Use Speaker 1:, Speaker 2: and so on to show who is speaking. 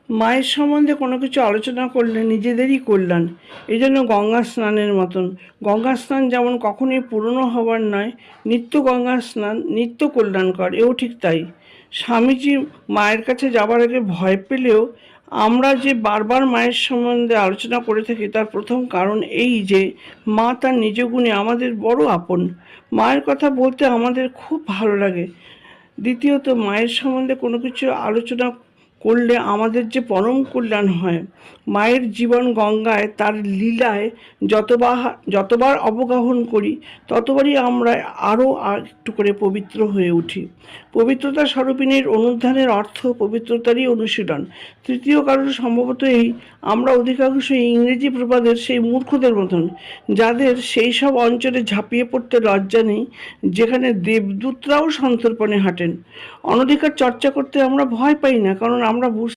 Speaker 1: মায়ের সম্বন্ধে কোনো কিছু আলোচনা করলে নিজেদেরই কল্যাণ। এই জন্য গঙ্গা স্নানের মতন, গঙ্গা স্নান যেমন কখনোই পুরনো হবার নয়, নিত্য গঙ্গা স্নান নিত্য কল্যাণকর, এও ঠিক তাই। স্বামীজি মায়ের কাছে যাবার আগে ভয় পেলেও আমরা যে বারবার মায়ের সম্বন্ধে আলোচনা করে থাকি তার প্রথম কারণ এই যে মা তার নিজ গুণে আমাদের বড় আপন। মায়ের কথা বলতে আমাদের খুব ভালো লাগে। দ্বিতীয়ত, মায়ের সম্বন্ধে কোনো কিছু আলোচনা করলে আমাদের যে পরম কল্যাণ হয়। মায়ের জীবন গঙ্গায় তার লীলায় যতবার অবগাহন করি ততবারই আমরা আরও একটু করে পবিত্র হয়ে উঠি। পবিত্রতা স্বরূপিণীর অনুধানের অর্থ পবিত্রতারই অনুশীলন। তৃতীয় কারণ সম্ভবত এই, আমরা অধিকাংশ ইংরেজি প্রবাদের সেই মূর্খদের মতন, যাদের সেই সব অঞ্চলে ঝাঁপিয়ে পড়তে লজ্জা নেই যেখানে দেবদূতরাও সন্তর্পণে হাঁটেন। অনধিকার চর্চা করতে আমরা ভয় পাই না, কারণ আমরা